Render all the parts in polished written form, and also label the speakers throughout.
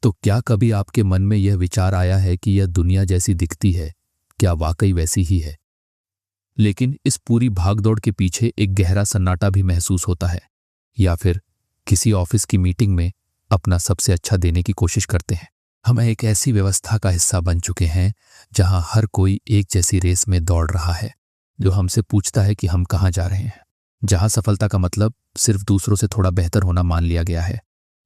Speaker 1: तो क्या कभी आपके मन में यह विचार आया है कि यह दुनिया जैसी दिखती है, क्या वाकई वैसी ही है? लेकिन इस पूरी भागदौड़ के पीछे एक गहरा सन्नाटा भी महसूस होता है। या फिर किसी ऑफिस की मीटिंग में अपना सबसे अच्छा देने की कोशिश करते हैं। हम एक ऐसी व्यवस्था का हिस्सा बन चुके हैं जहां हर कोई एक जैसी रेस में दौड़ रहा है, जो हमसे पूछता है कि हम कहाँ जा रहे हैं, जहां सफलता का मतलब सिर्फ दूसरों से थोड़ा बेहतर होना मान लिया गया है।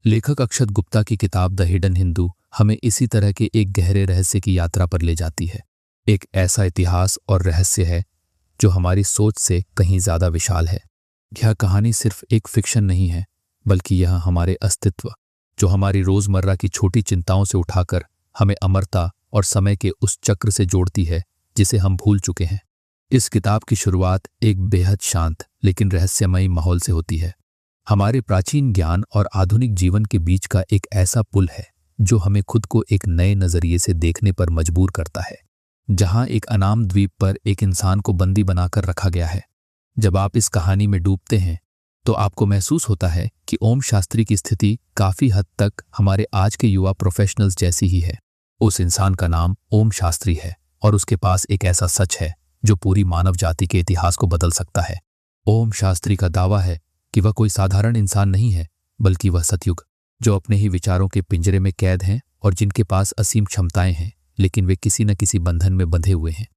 Speaker 1: लेखक अक्षत गुप्ता की किताब द हिडन हिंदू हमें इसी तरह के एक गहरे रहस्य की यात्रा पर ले जाती है। एक ऐसा इतिहास और रहस्य है जो हमारी सोच से कहीं ज्यादा विशाल है। यह कहानी सिर्फ एक फिक्शन नहीं है, बल्कि यह हमारे अस्तित्व, जो हमारी रोजमर्रा की छोटी चिंताओं से उठाकर हमें अमरता और समय के उस चक्र से जोड़ती है जिसे हम भूल चुके हैं। इस किताब की शुरुआत एक बेहद शांत लेकिन रहस्यमयी माहौल से होती है। हमारे प्राचीन ज्ञान और आधुनिक जीवन के बीच का एक ऐसा पुल है जो हमें खुद को एक नए नजरिए से देखने पर मजबूर करता है, जहां एक अनाम द्वीप पर एक इंसान को बंदी बनाकर रखा गया है। जब आप इस कहानी में डूबते हैं तो आपको महसूस होता है कि ओम शास्त्री की स्थिति काफी हद तक हमारे आज के युवा प्रोफेशनल्स जैसी ही है। उस इंसान का नाम ओम शास्त्री है और उसके पास एक ऐसा सच है जो पूरी मानव जाति के इतिहास को बदल सकता है। ओम शास्त्री का दावा है कि वह कोई साधारण इंसान नहीं है, बल्कि वह सतयुग, जो अपने ही विचारों के पिंजरे में कैद हैं और जिनके पास असीम क्षमताएं हैं, लेकिन वे किसी न किसी बंधन में बंधे हुए हैं।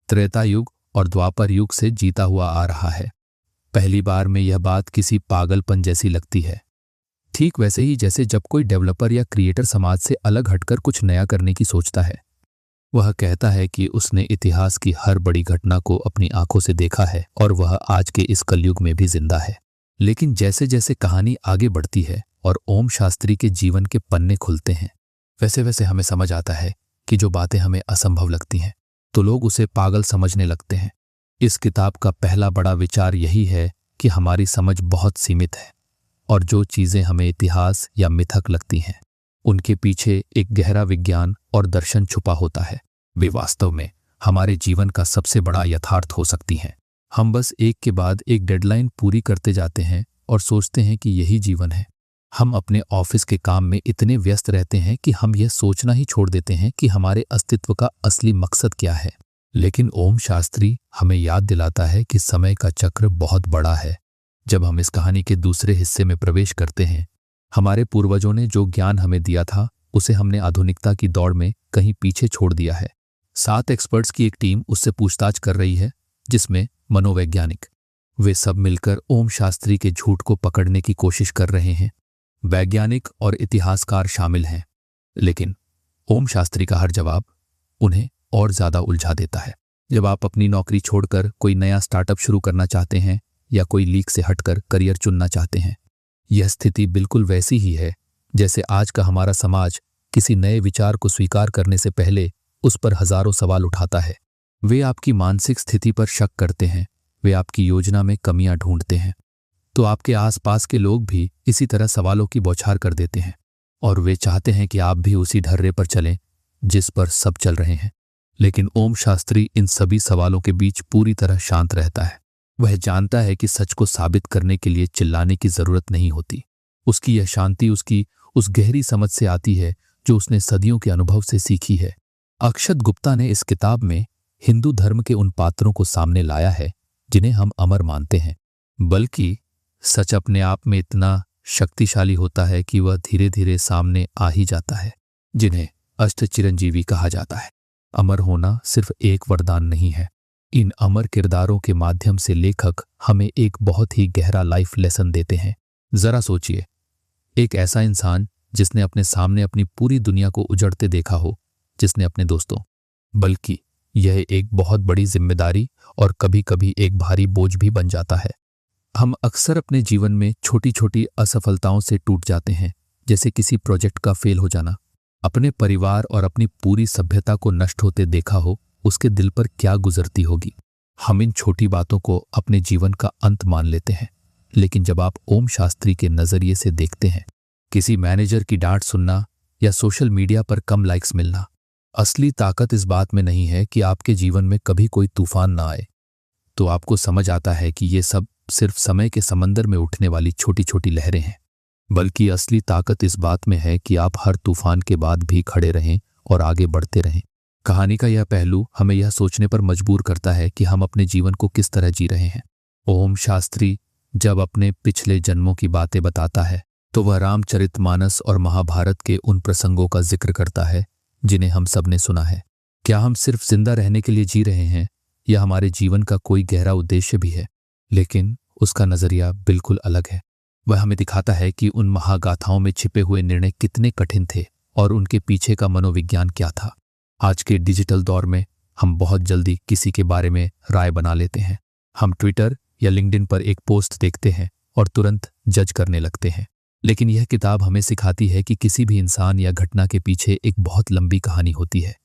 Speaker 1: त्रेता युग और द्वापर युग से जीता हुआ आ रहा है। पहली बार में यह बात किसी पागलपन जैसी लगती है, ठीक वैसे ही जैसे जब कोई डेवलपर या क्रिएटर समाज से अलग हटकर कुछ नया करने की सोचता है। वह कहता है कि उसने इतिहास की हर बड़ी घटना को अपनी आंखों से देखा है और वह आज के इस कलयुग में भी जिंदा है। लेकिन जैसे जैसे कहानी आगे बढ़ती है और ओम शास्त्री के जीवन के पन्ने खुलते हैं, वैसे वैसे हमें समझ आता है कि जो बातें हमें असंभव लगती हैं तो लोग उसे पागल समझने लगते हैं। इस किताब का पहला बड़ा विचार यही है कि हमारी समझ बहुत सीमित है और जो चीजें हमें इतिहास या मिथक लगती हैं, उनके पीछे एक गहरा विज्ञान और दर्शन छुपा होता है। वे वास्तव में हमारे जीवन का सबसे बड़ा यथार्थ हो सकती हैं। हम बस एक के बाद एक डेडलाइन पूरी करते जाते हैं और सोचते हैं कि यही जीवन है। हम अपने ऑफिस के काम में इतने व्यस्त रहते हैं कि हम यह सोचना ही छोड़ देते हैं कि हमारे अस्तित्व का असली मकसद क्या है। लेकिन ओम शास्त्री हमें याद दिलाता है कि समय का चक्र बहुत बड़ा है। जब हम इस कहानी के दूसरे हिस्से में प्रवेश करते हैं, हमारे पूर्वजों ने जो ज्ञान हमें दिया था उसे हमने आधुनिकता की दौड़ में कहीं पीछे छोड़ दिया है। 7 एक्सपर्ट्स की एक टीम उससे पूछताछ कर रही है, जिसमें मनोवैज्ञानिक, वे सब मिलकर ओम शास्त्री के झूठ को पकड़ने की कोशिश कर रहे हैं। वैज्ञानिक और इतिहासकार शामिल हैं, लेकिन ओम शास्त्री का हर जवाब उन्हें और ज्यादा उलझा देता है। जब आप अपनी नौकरी छोड़कर कोई नया स्टार्टअप शुरू करना चाहते हैं या कोई लीक से हटकर करियर चुनना चाहते हैं, यह स्थिति बिल्कुल वैसी ही है जैसे आज का हमारा समाज किसी नए विचार को स्वीकार करने से पहले उस पर हजारों सवाल उठाता है। वे आपकी मानसिक स्थिति पर शक करते हैं, वे आपकी योजना में कमियां ढूंढते हैं। तो आपके आसपास के लोग भी इसी तरह सवालों की बौछार कर देते हैं और वे चाहते हैं कि आप भी उसी ढर्रे पर चलें जिस पर सब चल रहे हैं। लेकिन ओम शास्त्री इन सभी सवालों के बीच पूरी तरह शांत रहता है। वह जानता है कि सच को साबित करने के लिए चिल्लाने की जरूरत नहीं होती। उसकी यह शांति उसकी उस गहरी समझ से आती है जो उसने सदियों के अनुभव से सीखी है। अक्षत गुप्ता ने इस किताब में हिंदू धर्म के उन पात्रों को सामने लाया है जिन्हें हम अमर मानते हैं, बल्कि सच अपने आप में इतना शक्तिशाली होता है कि वह धीरे धीरे सामने आ ही जाता है, जिन्हें अष्ट चिरंजीवी कहा जाता है। अमर होना सिर्फ एक वरदान नहीं है। इन अमर किरदारों के माध्यम से लेखक हमें एक बहुत ही गहरा लाइफ लेसन देते हैं। जरा सोचिए, एक ऐसा इंसान जिसने अपने सामने अपनी पूरी दुनिया को उजड़ते देखा हो, जिसने अपने दोस्तों, बल्कि यह एक बहुत बड़ी जिम्मेदारी और कभी कभी एक भारी बोझ भी बन जाता है। हम अक्सर अपने जीवन में छोटी छोटी असफलताओं से टूट जाते हैं, जैसे किसी प्रोजेक्ट का फेल हो जाना। अपने परिवार और अपनी पूरी सभ्यता को नष्ट होते देखा हो, उसके दिल पर क्या गुजरती होगी। हम इन छोटी बातों को अपने जीवन का अंत मान लेते हैं, लेकिन जब आप ओम शास्त्री के नजरिए से देखते हैं, किसी मैनेजर की डांट सुनना या सोशल मीडिया पर कम लाइक्स मिलना, असली ताकत इस बात में नहीं है कि आपके जीवन में कभी कोई तूफान ना आए, तो आपको समझ आता है कि ये सब सिर्फ समय के समंदर में उठने वाली छोटी छोटी लहरें हैं। बल्कि असली ताकत इस बात में है कि आप हर तूफान के बाद भी खड़े रहें और आगे बढ़ते रहें। कहानी का यह पहलू हमें यह सोचने पर मजबूर करता है कि हम अपने जीवन को किस तरह जी रहे हैं। ओम शास्त्री जब अपने पिछले जन्मों की बातें बताता है तो वह रामचरितमानस और महाभारत के उन प्रसंगों का जिक्र करता है जिन्हें हम सब ने सुना है। क्या हम सिर्फ जिंदा रहने के लिए जी रहे हैं या हमारे जीवन का कोई गहरा उद्देश्य भी है? लेकिन उसका नजरिया बिल्कुल अलग है। वह हमें दिखाता है कि उन महागाथाओं में छिपे हुए निर्णय कितने कठिन थे और उनके पीछे का मनोविज्ञान क्या था। आज के डिजिटल दौर में हम बहुत जल्दी किसी के बारे में राय बना लेते हैं। हम ट्विटर या लिंक्डइन पर एक पोस्ट देखते हैं और तुरंत जज करने लगते हैं। लेकिन यह किताब हमें सिखाती है कि किसी भी इंसान या घटना के पीछे एक बहुत लंबी कहानी होती है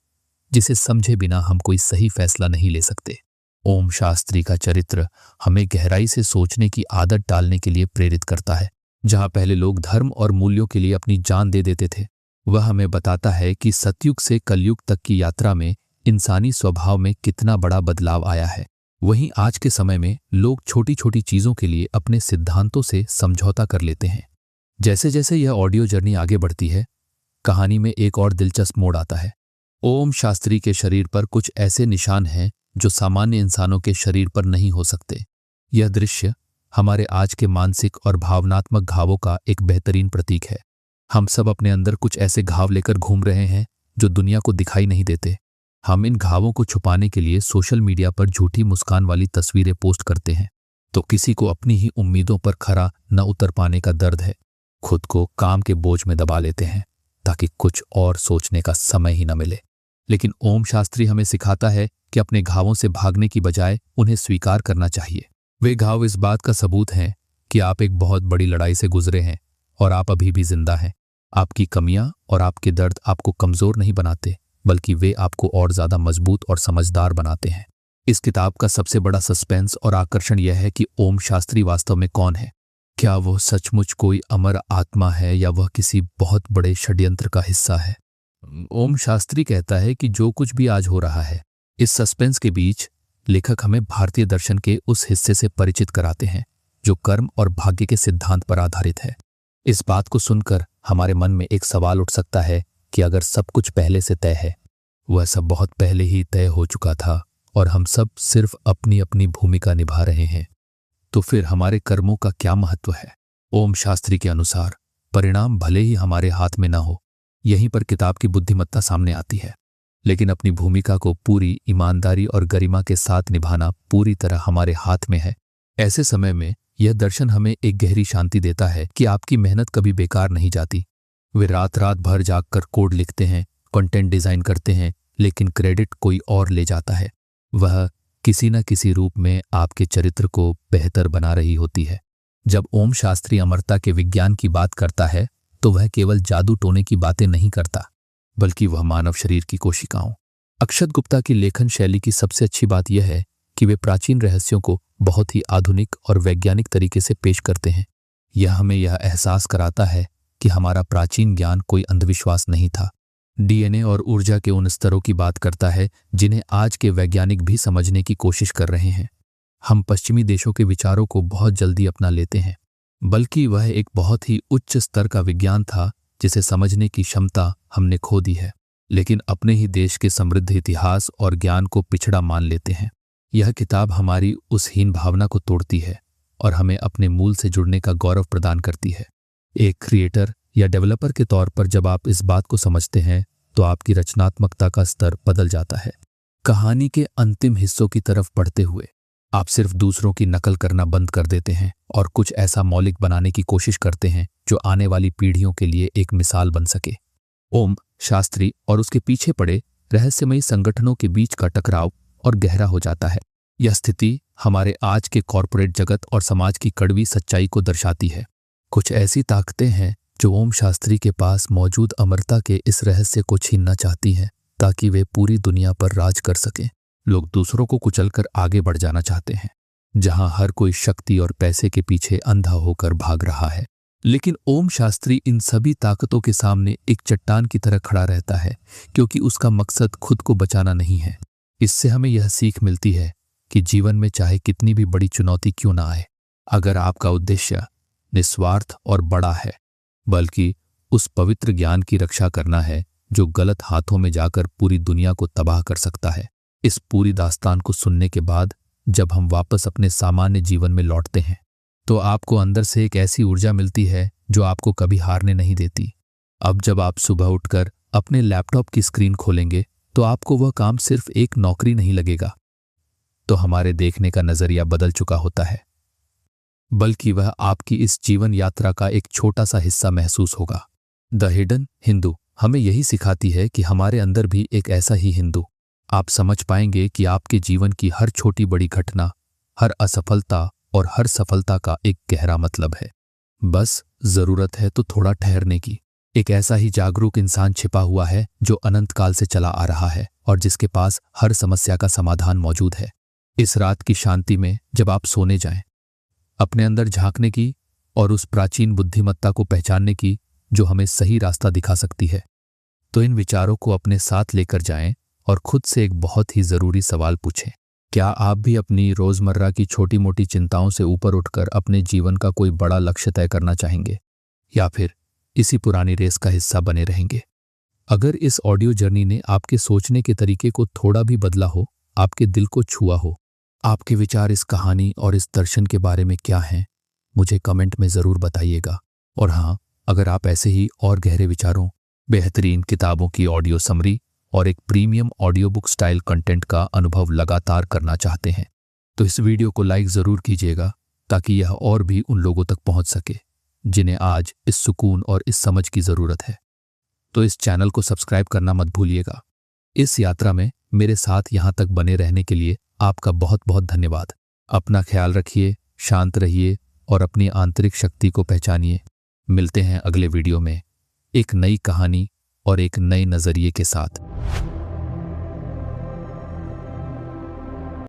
Speaker 1: जिसे समझे बिना हम कोई सही फैसला नहीं ले सकते। ओम शास्त्री का चरित्र हमें गहराई से सोचने की आदत डालने के लिए प्रेरित करता है। जहां पहले लोग धर्म और मूल्यों के लिए अपनी जान दे देते थे, वह हमें बताता है कि सतयुग से कलयुग तक की यात्रा में इंसानी स्वभाव में कितना बड़ा बदलाव आया है। वहीं आज के समय में लोग छोटी छोटी चीजों के लिए अपने सिद्धांतों से समझौता कर लेते हैं। जैसे जैसे यह ऑडियो जर्नी आगे बढ़ती है, कहानी में एक और दिलचस्प मोड़ आता है। ओम शास्त्री के शरीर पर कुछ ऐसे निशान हैं जो सामान्य इंसानों के शरीर पर नहीं हो सकते। यह दृश्य हमारे आज के मानसिक और भावनात्मक घावों का एक बेहतरीन प्रतीक है। हम सब अपने अंदर कुछ ऐसे घाव लेकर घूम रहे हैं जो दुनिया को दिखाई नहीं देते। हम इन घावों को छुपाने के लिए सोशल मीडिया पर झूठी मुस्कान वाली तस्वीरें पोस्ट करते हैं, तो किसी को अपनी ही उम्मीदों पर खरा न उतर पाने का दर्द है। खुद को काम के बोझ में दबा लेते हैं ताकि कुछ और सोचने का समय ही न मिले। लेकिन ओम शास्त्री हमें सिखाता है कि अपने घावों से भागने की बजाय उन्हें स्वीकार करना चाहिए। वे घाव इस बात का सबूत हैं कि आप एक बहुत बड़ी लड़ाई से गुजरे हैं और आप अभी भी जिंदा हैं। आपकी कमियां और आपके दर्द आपको कमजोर नहीं बनाते, बल्कि वे आपको और ज्यादा मजबूत और समझदार बनाते हैं। इस किताब का सबसे बड़ा सस्पेंस और आकर्षण यह है कि ओम शास्त्री वास्तव में कौन है। क्या वह सचमुच कोई अमर आत्मा है या वह किसी बहुत बड़े षड्यंत्र का हिस्सा है? ओम शास्त्री कहता है कि जो कुछ भी आज हो रहा है, इस सस्पेंस के बीच लेखक हमें भारतीय दर्शन के उस हिस्से से परिचित कराते हैं जो कर्म और भाग्य के सिद्धांत पर आधारित है। इस बात को सुनकर हमारे मन में एक सवाल उठ सकता है कि अगर सब कुछ पहले से तय है, वह सब बहुत पहले ही तय हो चुका था और हम सब सिर्फ अपनी अपनी भूमिका निभा रहे हैं, तो फिर हमारे कर्मों का क्या महत्व है? ओम शास्त्री के अनुसार परिणाम भले ही हमारे हाथ में ना हो, यहीं पर किताब की बुद्धिमत्ता सामने आती है। लेकिन अपनी भूमिका को पूरी ईमानदारी और गरिमा के साथ निभाना पूरी तरह हमारे हाथ में है। ऐसे समय में यह दर्शन हमें एक गहरी शांति देता है कि आपकी मेहनत कभी बेकार नहीं जाती। वे रात रात भर जागकर कोड लिखते हैं, कंटेंट डिजाइन करते हैं, लेकिन क्रेडिट कोई और ले जाता है। वह किसी न किसी रूप में आपके चरित्र को बेहतर बना रही होती है। जब ओम शास्त्री अमरता के विज्ञान की बात करता है तो वह केवल जादू टोने की बातें नहीं करता, बल्कि वह मानव शरीर की कोशिकाओं। अक्षत गुप्ता की लेखन शैली की सबसे अच्छी बात यह है कि वे प्राचीन रहस्यों को बहुत ही आधुनिक और वैज्ञानिक तरीके से पेश करते हैं। यह हमें यह एहसास कराता है कि हमारा प्राचीन ज्ञान कोई अंधविश्वास नहीं था। डीएनए और ऊर्जा के उन स्तरों की बात करता है जिन्हें आज के वैज्ञानिक भी समझने की कोशिश कर रहे हैं। हम पश्चिमी देशों के विचारों को बहुत जल्दी अपना लेते हैं, बल्कि वह एक बहुत ही उच्च स्तर का विज्ञान था जिसे समझने की क्षमता हमने खो दी है। लेकिन अपने ही देश के समृद्ध इतिहास और ज्ञान को पिछड़ा मान लेते हैं। यह किताब हमारी उस हीन भावना को तोड़ती है और हमें अपने मूल से जुड़ने का गौरव प्रदान करती है। एक क्रिएटर या डेवलपर के तौर पर जब आप इस बात को समझते हैं तो आपकी रचनात्मकता का स्तर बदल जाता है। कहानी के अंतिम हिस्सों की तरफ बढ़ते हुए आप सिर्फ दूसरों की नकल करना बंद कर देते हैं और कुछ ऐसा मौलिक बनाने की कोशिश करते हैं जो आने वाली पीढ़ियों के लिए एक मिसाल बन सके। ओम शास्त्री और उसके पीछे पड़े रहस्यमयी संगठनों के बीच का टकराव और गहरा हो जाता है। यह स्थिति हमारे आज के कॉरपोरेट जगत और समाज की कड़वी सच्चाई को दर्शाती है। कुछ ऐसी ताकतें हैं जो ओम शास्त्री के पास मौजूद अमरता के इस रहस्य को छीनना चाहती हैं ताकि वे पूरी दुनिया पर राज कर सकें। लोग दूसरों को कुचलकर आगे बढ़ जाना चाहते हैं, जहां हर कोई शक्ति और पैसे के पीछे अंधा होकर भाग रहा है। लेकिन ओम शास्त्री इन सभी ताकतों के सामने एक चट्टान की तरह खड़ा रहता है, क्योंकि उसका मकसद खुद को बचाना नहीं है। इससे हमें यह सीख मिलती है कि जीवन में चाहे कितनी भी बड़ी चुनौती क्यों ना आए, अगर आपका उद्देश्य निस्वार्थ और बड़ा है बल्कि उस पवित्र ज्ञान की रक्षा करना है जो गलत हाथों में जाकर पूरी दुनिया को तबाह कर सकता है। इस पूरी दास्तान को सुनने के बाद जब हम वापस अपने सामान्य जीवन में लौटते हैं तो आपको अंदर से एक ऐसी ऊर्जा मिलती है जो आपको कभी हारने नहीं देती। अब जब आप सुबह उठकर अपने लैपटॉप की स्क्रीन खोलेंगे तो आपको वह काम सिर्फ एक नौकरी नहीं लगेगा तो हमारे देखने का नजरिया बदल चुका होता है, बल्कि वह आपकी इस जीवन यात्रा का एक छोटा सा हिस्सा महसूस होगा। द हिडन हिंदू हमें यही सिखाती है कि हमारे अंदर भी एक ऐसा ही हिंदू। आप समझ पाएंगे कि आपके जीवन की हर छोटी बड़ी घटना, हर असफलता और हर सफलता का एक गहरा मतलब है। बस जरूरत है तो थोड़ा ठहरने की। एक ऐसा ही जागरूक इंसान छिपा हुआ है जो अनंत काल से चला आ रहा है और जिसके पास हर समस्या का समाधान मौजूद है। इस रात की शांति में जब आप सोने जाएं, अपने अंदर झांकने की और उस प्राचीन बुद्धिमत्ता को पहचानने की जो हमें सही रास्ता दिखा सकती है, तो इन विचारों को अपने साथ लेकर जाएं और खुद से एक बहुत ही जरूरी सवाल पूछें। क्या आप भी अपनी रोजमर्रा की छोटी मोटी चिंताओं से ऊपर उठकर अपने जीवन का कोई बड़ा लक्ष्य तय करना चाहेंगे, या फिर इसी पुरानी रेस का हिस्सा बने रहेंगे? अगर इस ऑडियो जर्नी ने आपके सोचने के तरीके को थोड़ा भी बदला हो, आपके दिल को छुआ हो, आपके विचार इस कहानी और इस दर्शन के बारे में क्या हैं, मुझे कमेंट में जरूर बताइएगा। और हाँ, अगर आप ऐसे ही और गहरे विचारों, बेहतरीन किताबों की ऑडियो समरी और एक premium audio book style content का अनुभव लगातार करना चाहते हैं तो इस वीडियो को लाइक जरूर कीजिएगा ताकि यह और भी उन लोगों तक पहुंच सके जिन्हें आज इस सुकून और इस समझ की जरूरत है। तो इस चैनल को सब्सक्राइब करना मत भूलिएगा। इस यात्रा में मेरे साथ यहां तक बने रहने के लिए आपका बहुत बहुत धन्यवाद। अपना ख्याल रखिए, शांत रहिए और अपनी आंतरिक शक्ति को पहचानिए। मिलते हैं अगले वीडियो में एक नई कहानी और एक नए नजरिए के साथ।